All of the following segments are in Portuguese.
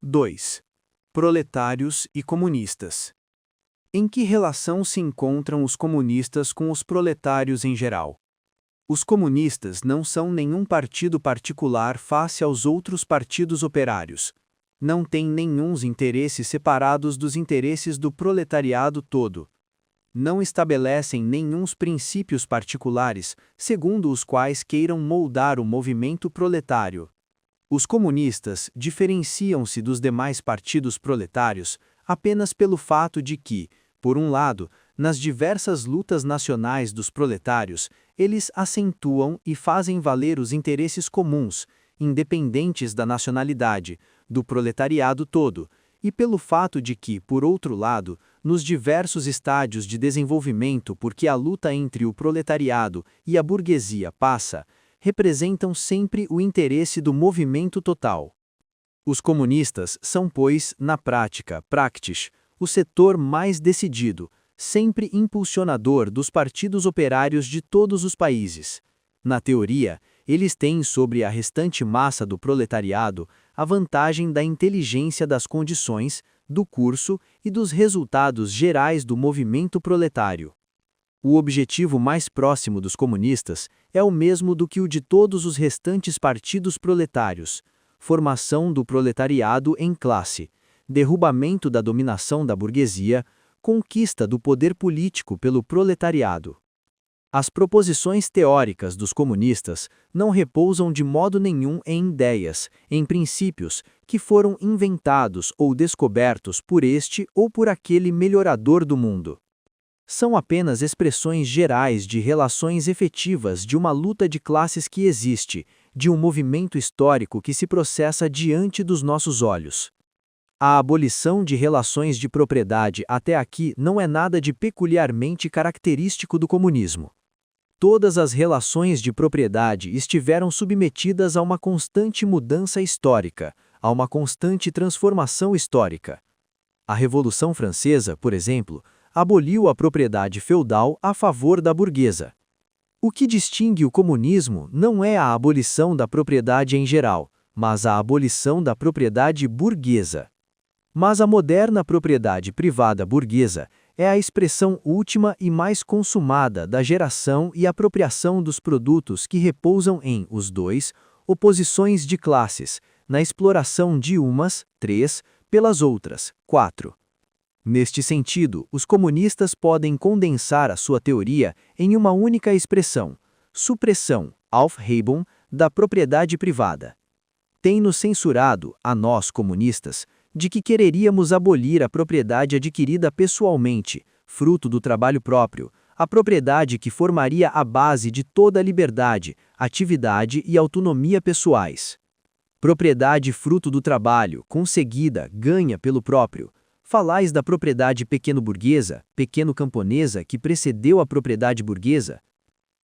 2. Proletários e comunistas. Em que relação se encontram os comunistas com os proletários em geral? Os comunistas não são nenhum partido particular face aos outros partidos operários. Não têm nenhuns interesses separados dos interesses do proletariado todo. Não estabelecem nenhuns princípios particulares, segundo os quais queiram moldar o movimento proletário. Os comunistas diferenciam-se dos demais partidos proletários apenas pelo fato de que, por um lado, nas diversas lutas nacionais dos proletários, eles acentuam e fazem valer os interesses comuns, independentes da nacionalidade, do proletariado todo, e pelo fato de que, por outro lado, nos diversos estádios de desenvolvimento por que a luta entre o proletariado e a burguesia passa, representam sempre o interesse do movimento total. Os comunistas são, pois, na prática, o setor mais decidido, sempre impulsionador dos partidos operários de todos os países. Na teoria, eles têm sobre a restante massa do proletariado a vantagem da inteligência das condições, do curso e dos resultados gerais do movimento proletário. O objetivo mais próximo dos comunistas é o mesmo do que o de todos os restantes partidos proletários: formação do proletariado em classe, derrubamento da dominação da burguesia, conquista do poder político pelo proletariado. As proposições teóricas dos comunistas não repousam de modo nenhum em ideias, em princípios, que foram inventados ou descobertos por este ou por aquele melhorador do mundo. São apenas expressões gerais de relações efetivas de uma luta de classes que existe, de um movimento histórico que se processa diante dos nossos olhos. A abolição de relações de propriedade até aqui não é nada de peculiarmente característico do comunismo. Todas as relações de propriedade estiveram submetidas a uma constante mudança histórica, a uma constante transformação histórica. A Revolução Francesa, por exemplo, aboliu a propriedade feudal a favor da burguesa. O que distingue o comunismo não é a abolição da propriedade em geral, mas a abolição da propriedade burguesa. Mas a moderna propriedade privada burguesa é a expressão última e mais consumada da geração e apropriação dos produtos que repousam em os dois, oposições de classes, na exploração de umas, 3, pelas outras, 4. Neste sentido, os comunistas podem condensar a sua teoria em uma única expressão: supressão, Aufhebung, da propriedade privada. Tem-nos censurado, a nós comunistas, de que quereríamos abolir a propriedade adquirida pessoalmente, fruto do trabalho próprio, a propriedade que formaria a base de toda a liberdade, atividade e autonomia pessoais. Propriedade fruto do trabalho, conseguida, ganha pelo próprio. Falais da propriedade pequeno-burguesa, pequeno-camponesa que precedeu a propriedade burguesa?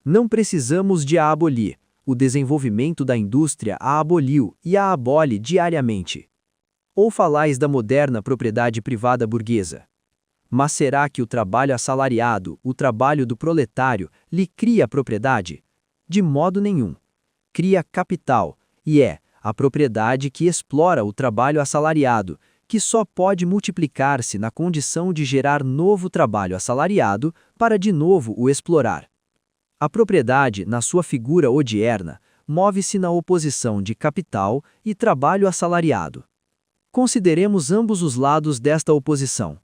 Não precisamos de a abolir. O desenvolvimento da indústria a aboliu e a abole diariamente. Ou falais da moderna propriedade privada burguesa? Mas será que o trabalho assalariado, o trabalho do proletário, lhe cria propriedade? De modo nenhum. Cria capital, e é a propriedade que explora o trabalho assalariado, que só pode multiplicar-se na condição de gerar novo trabalho assalariado para de novo o explorar. A propriedade, na sua figura odierna, move-se na oposição de capital e trabalho assalariado. Consideremos ambos os lados desta oposição.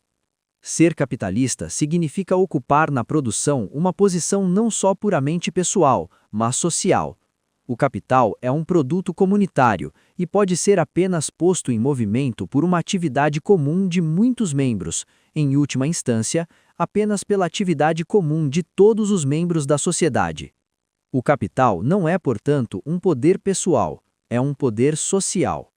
Ser capitalista significa ocupar na produção uma posição não só puramente pessoal, mas social. O capital é um produto comunitário e pode ser apenas posto em movimento por uma atividade comum de muitos membros, em última instância, apenas pela atividade comum de todos os membros da sociedade. O capital não é, portanto, um poder pessoal, é um poder social.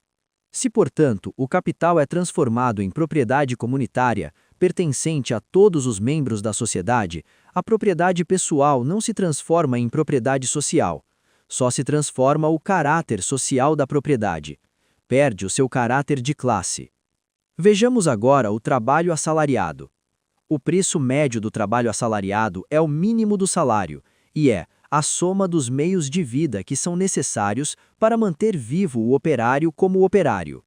Se, portanto, o capital é transformado em propriedade comunitária, pertencente a todos os membros da sociedade, a propriedade pessoal não se transforma em propriedade social. Só se transforma o caráter social da propriedade. Perde o seu caráter de classe. Vejamos agora o trabalho assalariado. O preço médio do trabalho assalariado é o mínimo do salário, e é a soma dos meios de vida que são necessários para manter vivo o operário como operário.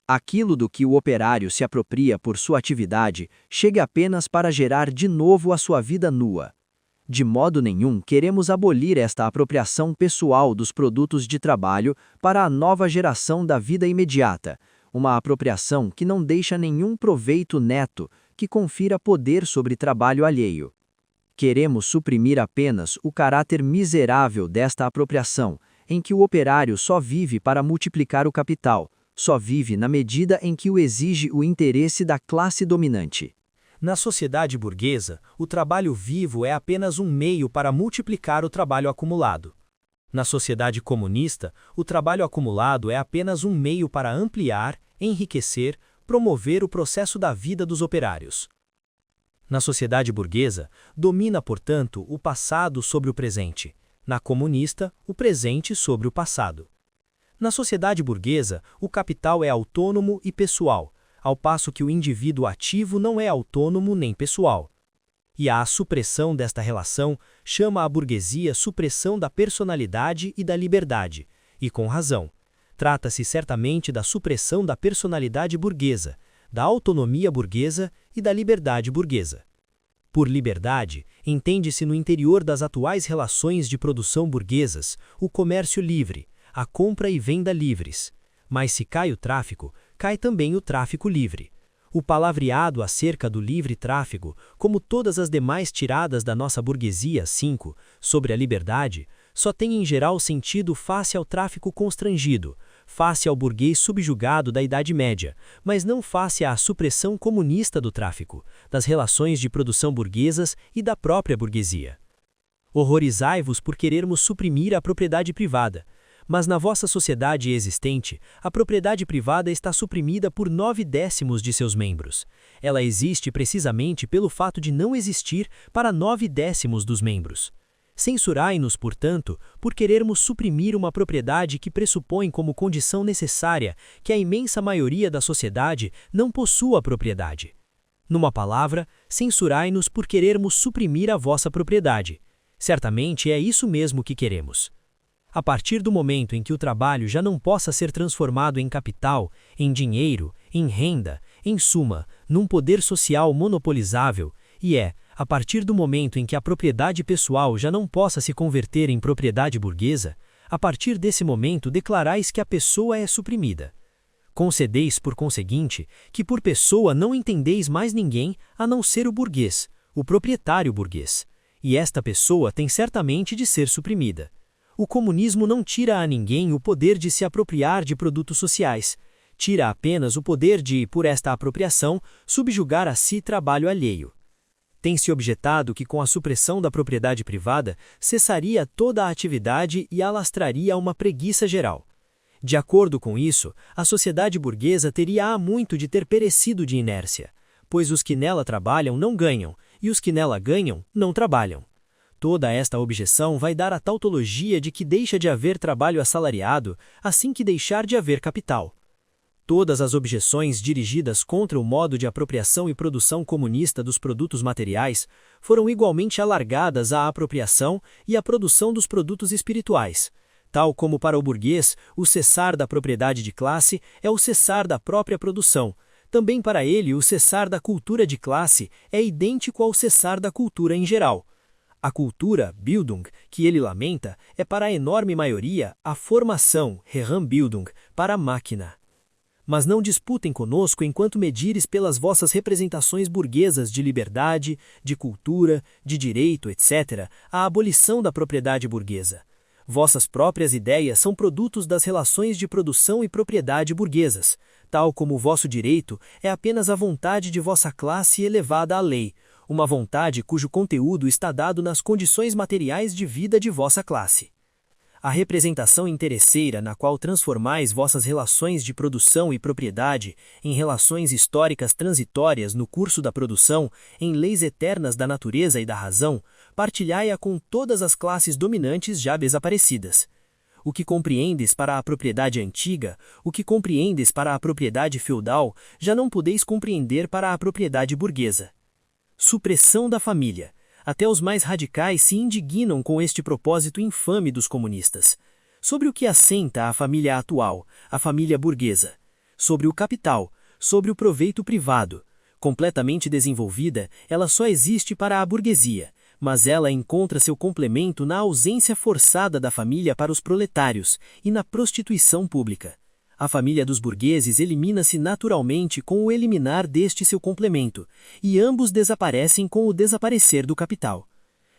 Aquilo do que o operário se apropria por sua atividade chega apenas para gerar de novo a sua vida nua. De modo nenhum queremos abolir esta apropriação pessoal dos produtos de trabalho para a nova geração da vida imediata, uma apropriação que não deixa nenhum proveito neto que confira poder sobre trabalho alheio. Queremos suprimir apenas o caráter miserável desta apropriação, em que o operário só vive para multiplicar o capital, só vive na medida em que o exige o interesse da classe dominante. Na sociedade burguesa, o trabalho vivo é apenas um meio para multiplicar o trabalho acumulado. Na sociedade comunista, o trabalho acumulado é apenas um meio para ampliar, enriquecer, promover o processo da vida dos operários. Na sociedade burguesa, domina, portanto, o passado sobre o presente. Na comunista, o presente sobre o passado. Na sociedade burguesa, o capital é autônomo e pessoal, ao passo que o indivíduo ativo não é autônomo nem pessoal. E a supressão desta relação chama a burguesia supressão da personalidade e da liberdade, e com razão. Trata-se certamente da supressão da personalidade burguesa, da autonomia burguesa e da liberdade burguesa. Por liberdade, entende-se no interior das atuais relações de produção burguesas, o comércio livre, a compra e venda livres. Mas se cai o tráfico, cai também o tráfico livre. O palavreado acerca do livre tráfego, como todas as demais tiradas da nossa burguesia 5, sobre a liberdade, só tem em geral sentido face ao tráfico constrangido, face ao burguês subjugado da Idade Média, mas não face à supressão comunista do tráfico, das relações de produção burguesas e da própria burguesia. Horrorizai-vos por querermos suprimir a propriedade privada, mas na vossa sociedade existente, a propriedade privada está suprimida por 9/10 de seus membros. Ela existe precisamente pelo fato de não existir para 9/10 dos membros. Censurai-nos, portanto, por querermos suprimir uma propriedade que pressupõe como condição necessária que a imensa maioria da sociedade não possua propriedade. Numa palavra, censurai-nos por querermos suprimir a vossa propriedade. Certamente é isso mesmo que queremos. A partir do momento em que o trabalho já não possa ser transformado em capital, em dinheiro, em renda, em suma, num poder social monopolizável, a partir do momento em que a propriedade pessoal já não possa se converter em propriedade burguesa, a partir desse momento declarais que a pessoa é suprimida. Concedeis, por conseguinte, que por pessoa não entendeis mais ninguém a não ser o burguês, o proprietário burguês, e esta pessoa tem certamente de ser suprimida. O comunismo não tira a ninguém o poder de se apropriar de produtos sociais, tira apenas o poder de, por esta apropriação, subjugar a si trabalho alheio. Tem-se objetado que com a supressão da propriedade privada, cessaria toda a atividade e alastraria uma preguiça geral. De acordo com isso, a sociedade burguesa teria há muito de ter perecido de inércia, pois os que nela trabalham não ganham, e os que nela ganham não trabalham. Toda esta objeção vai dar a tautologia de que deixa de haver trabalho assalariado assim que deixar de haver capital. Todas as objeções dirigidas contra o modo de apropriação e produção comunista dos produtos materiais foram igualmente alargadas à apropriação e à produção dos produtos espirituais. Tal como para o burguês, o cessar da propriedade de classe é o cessar da própria produção, também para ele o cessar da cultura de classe é idêntico ao cessar da cultura em geral. A cultura, Bildung, que ele lamenta, é para a enorme maioria a formação, Heranbildung, para a máquina. Mas não disputem conosco enquanto medires pelas vossas representações burguesas de liberdade, de cultura, de direito, etc., a abolição da propriedade burguesa. Vossas próprias ideias são produtos das relações de produção e propriedade burguesas, tal como o vosso direito é apenas a vontade de vossa classe elevada à lei, uma vontade cujo conteúdo está dado nas condições materiais de vida de vossa classe. A representação interesseira na qual transformais vossas relações de produção e propriedade em relações históricas transitórias no curso da produção, em leis eternas da natureza e da razão, partilhai-a com todas as classes dominantes já desaparecidas. O que compreendes para a propriedade antiga, o que compreendes para a propriedade feudal, já não podeis compreender para a propriedade burguesa. Supressão da família. Até os mais radicais se indignam com este propósito infame dos comunistas. Sobre o que assenta a família atual, a família burguesa? sobre o capital, sobre o proveito privado. Completamente desenvolvida, ela só existe para a burguesia, mas ela encontra seu complemento na ausência forçada da família para os proletários e na prostituição pública. A família dos burgueses elimina-se naturalmente com o eliminar deste seu complemento, e ambos desaparecem com o desaparecer do capital.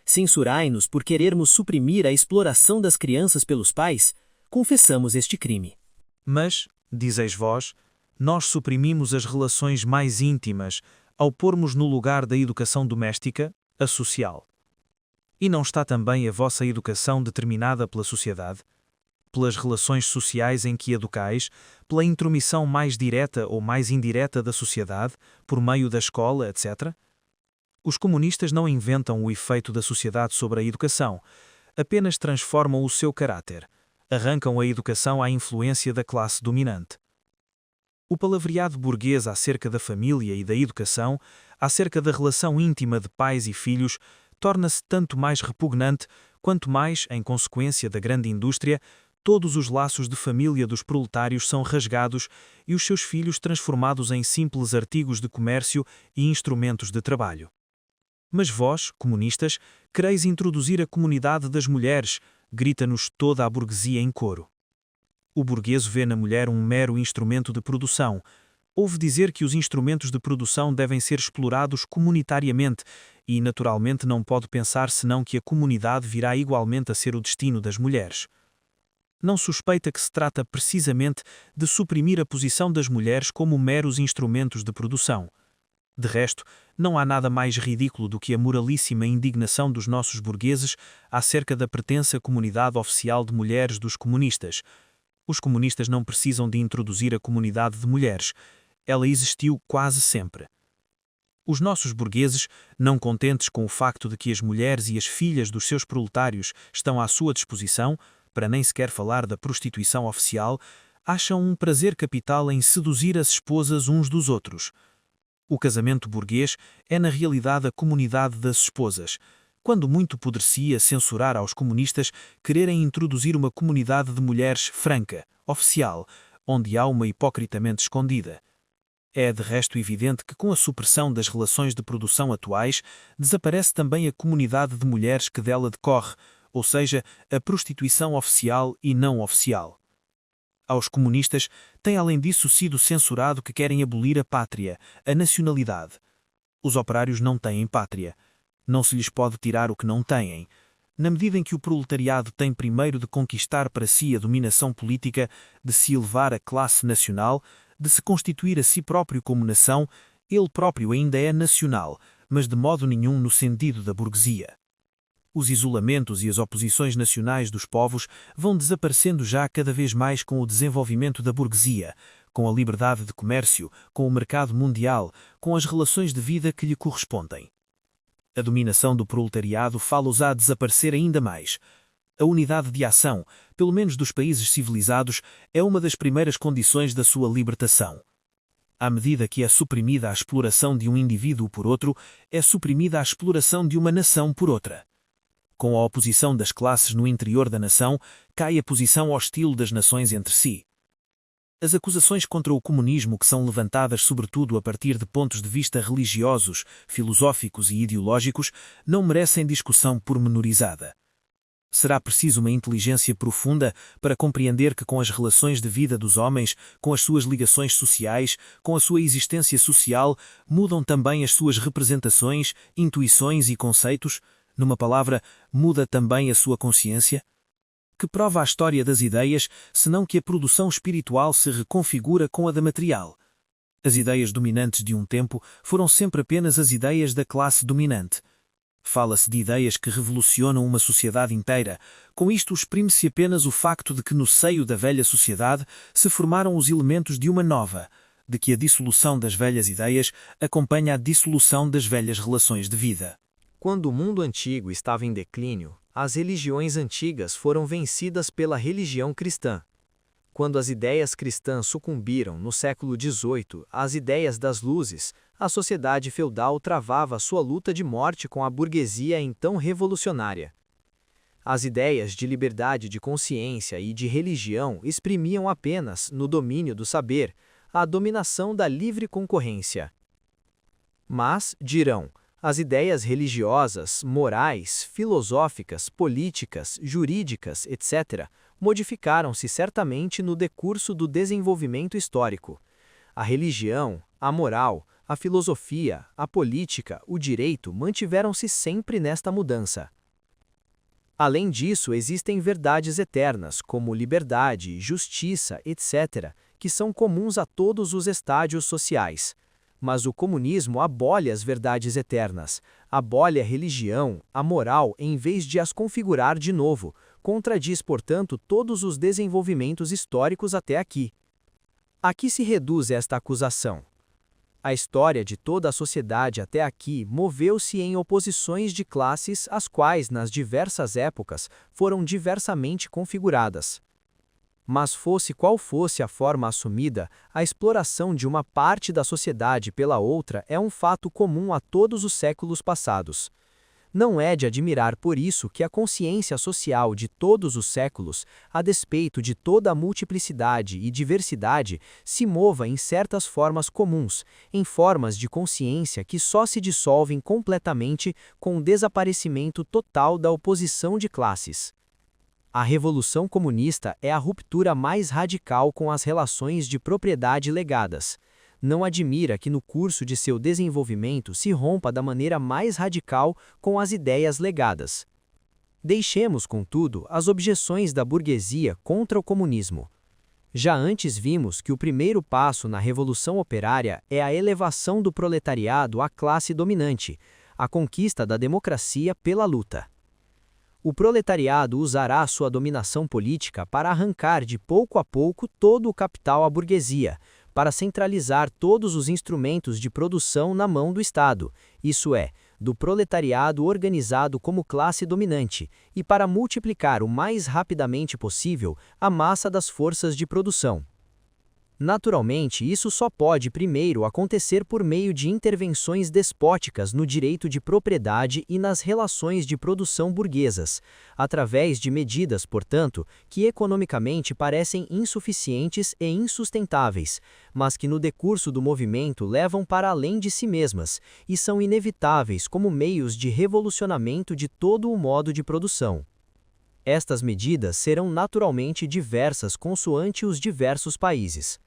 Censurai-nos por querermos suprimir a exploração das crianças pelos pais? Confessamos este crime. Mas, dizeis vós, nós suprimimos as relações mais íntimas ao pormos no lugar da educação doméstica a social. E não está também a vossa educação determinada pela sociedade? Pelas relações sociais em que educais, pela intromissão mais direta ou mais indireta da sociedade, por meio da escola, etc.? Os comunistas não inventam o efeito da sociedade sobre a educação, apenas transformam o seu caráter, arrancam a educação à influência da classe dominante. O palavreado burguês acerca da família e da educação, acerca da relação íntima de pais e filhos, torna-se tanto mais repugnante quanto mais, em consequência da grande indústria, todos os laços de família dos proletários são rasgados e os seus filhos transformados em simples artigos de comércio e instrumentos de trabalho. Mas vós, comunistas, quereis introduzir a comunidade das mulheres, grita-nos toda a burguesia em coro. O burguês vê na mulher um mero instrumento de produção. Ouve dizer que os instrumentos de produção devem ser explorados comunitariamente e, naturalmente, não pode pensar senão que a comunidade virá igualmente a ser o destino das mulheres. Não suspeita que se trata precisamente de suprimir a posição das mulheres como meros instrumentos de produção. De resto, não há nada mais ridículo do que a moralíssima indignação dos nossos burgueses acerca da pretensa comunidade oficial de mulheres dos comunistas. Os comunistas não precisam de introduzir a comunidade de mulheres. Ela existiu quase sempre. Os nossos burgueses, não contentes com o facto de que as mulheres e as filhas dos seus proletários estão à sua disposição, para nem sequer falar da prostituição oficial, acham um prazer capital em seduzir as esposas uns dos outros. O casamento burguês é na realidade a comunidade das esposas, quando muito poder-se-ia censurar aos comunistas quererem introduzir uma comunidade de mulheres franca, oficial, onde há uma hipocritamente escondida. É de resto evidente que com a supressão das relações de produção atuais, desaparece também a comunidade de mulheres que dela decorre, ou seja, a prostituição oficial e não oficial. Aos comunistas tem além disso sido censurado que querem abolir a pátria, a nacionalidade. Os operários não têm pátria. Não se lhes pode tirar o que não têm. Na medida em que o proletariado tem primeiro de conquistar para si a dominação política, de se elevar a classe nacional, de se constituir a si próprio como nação, ele próprio ainda é nacional, mas de modo nenhum no sentido da burguesia. Os isolamentos e as oposições nacionais dos povos vão desaparecendo já cada vez mais com o desenvolvimento da burguesia, com a liberdade de comércio, com o mercado mundial, com as relações de vida que lhe correspondem. A dominação do proletariado fala-os a desaparecer ainda mais. A unidade de ação, pelo menos dos países civilizados, é uma das primeiras condições da sua libertação. À medida que é suprimida a exploração de um indivíduo por outro, é suprimida a exploração de uma nação por outra. Com a oposição das classes no interior da nação, cai a posição hostil das nações entre si. As acusações contra o comunismo que são levantadas sobretudo a partir de pontos de vista religiosos, filosóficos e ideológicos não merecem discussão pormenorizada. Será preciso uma inteligência profunda para compreender que com as relações de vida dos homens, com as suas ligações sociais, com a sua existência social, mudam também as suas representações, intuições e conceitos. Numa palavra, muda também a sua consciência? Que prova a história das ideias, senão que a produção espiritual se reconfigura com a da material? As ideias dominantes de um tempo foram sempre apenas as ideias da classe dominante. Fala-se de ideias que revolucionam uma sociedade inteira. Com isto exprime-se apenas o facto de que no seio da velha sociedade se formaram os elementos de uma nova, de que a dissolução das velhas ideias acompanha a dissolução das velhas relações de vida. Quando o mundo antigo estava em declínio, as religiões antigas foram vencidas pela religião cristã. Quando as ideias cristãs sucumbiram no século XVIII às ideias das luzes, a sociedade feudal travava sua luta de morte com a burguesia então revolucionária. As ideias de liberdade de consciência e de religião exprimiam apenas, no domínio do saber, a dominação da livre concorrência. Mas, dirão, as ideias religiosas, morais, filosóficas, políticas, jurídicas, etc., modificaram-se certamente no decurso do desenvolvimento histórico. A religião, a moral, a filosofia, a política, o direito mantiveram-se sempre nesta mudança. Além disso, existem verdades eternas, como liberdade, justiça, etc., que são comuns a todos os estádios sociais. Mas o comunismo abole as verdades eternas, abole a religião, a moral, em vez de as configurar de novo, contradiz, portanto, todos os desenvolvimentos históricos até aqui. A que se reduz esta acusação? A história de toda a sociedade até aqui moveu-se em oposições de classes, as quais, nas diversas épocas, foram diversamente configuradas. Mas fosse qual fosse a forma assumida, a exploração de uma parte da sociedade pela outra é um fato comum a todos os séculos passados. Não é de admirar por isso que a consciência social de todos os séculos, a despeito de toda a multiplicidade e diversidade, se mova em certas formas comuns, em formas de consciência que só se dissolvem completamente com o desaparecimento total da oposição de classes. A Revolução Comunista é a ruptura mais radical com as relações de propriedade legadas. Não admira que no curso de seu desenvolvimento se rompa da maneira mais radical com as ideias legadas. Deixemos, contudo, as objeções da burguesia contra o comunismo. Já antes vimos que o primeiro passo na Revolução Operária é a elevação do proletariado à classe dominante, a conquista da democracia pela luta. O proletariado usará sua dominação política para arrancar de pouco a pouco todo o capital à burguesia, para centralizar todos os instrumentos de produção na mão do Estado, isso é, do proletariado organizado como classe dominante, e para multiplicar o mais rapidamente possível a massa das forças de produção. Naturalmente, isso só pode primeiro acontecer por meio de intervenções despóticas no direito de propriedade e nas relações de produção burguesas, através de medidas, portanto, que economicamente parecem insuficientes e insustentáveis, mas que no decurso do movimento levam para além de si mesmas e são inevitáveis como meios de revolucionamento de todo o modo de produção. Estas medidas serão naturalmente diversas consoante os diversos países.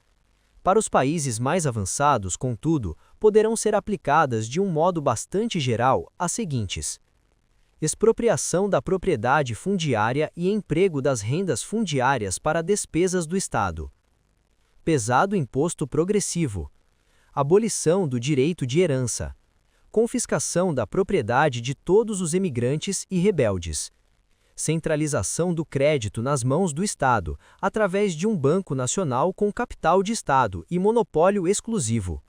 Para os países mais avançados, contudo, poderão ser aplicadas de um modo bastante geral as seguintes: expropriação da propriedade fundiária e emprego das rendas fundiárias para despesas do Estado. Pesado imposto progressivo. Abolição do direito de herança. Confiscação da propriedade de todos os emigrantes e rebeldes. Centralização do crédito nas mãos do Estado, através de um banco nacional com capital de Estado e monopólio exclusivo.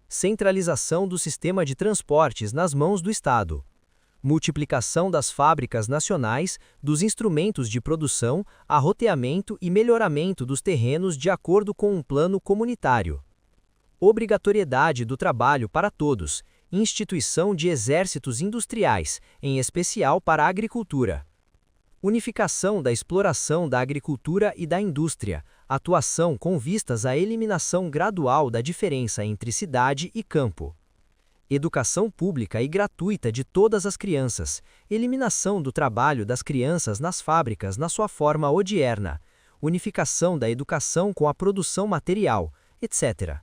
Centralização do sistema de transportes nas mãos do Estado. Multiplicação das fábricas nacionais, dos instrumentos de produção, arroteamento e melhoramento dos terrenos de acordo com um plano comunitário. Obrigatoriedade do trabalho para todos, instituição de exércitos industriais, em especial para a agricultura. Unificação da exploração da agricultura e da indústria, atuação com vistas à eliminação gradual da diferença entre cidade e campo. Educação pública e gratuita de todas as crianças, eliminação do trabalho das crianças nas fábricas na sua forma odierna, unificação da educação com a produção material, etc.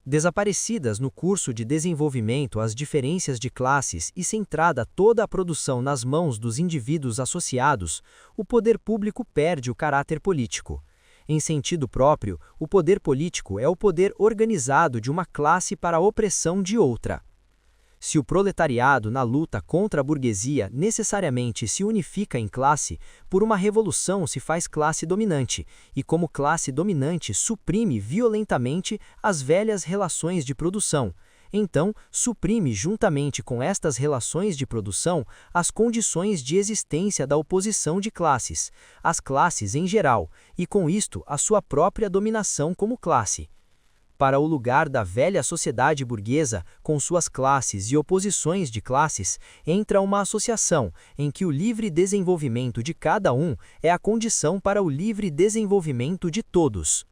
Desaparecidas no curso de desenvolvimento as diferenças de classes e centrada toda a produção nas mãos dos indivíduos associados, o poder público perde o caráter político. Em sentido próprio, o poder político é o poder organizado de uma classe para a opressão de outra. Se o proletariado na luta contra a burguesia necessariamente se unifica em classe, por uma revolução se faz classe dominante, e como classe dominante suprime violentamente as velhas relações de produção, então suprime juntamente com estas relações de produção as condições de existência da oposição de classes, as classes em geral, e com isto a sua própria dominação como classe. Para o lugar da velha sociedade burguesa, com suas classes e oposições de classes, entra uma associação, em que o livre desenvolvimento de cada um é a condição para o livre desenvolvimento de todos.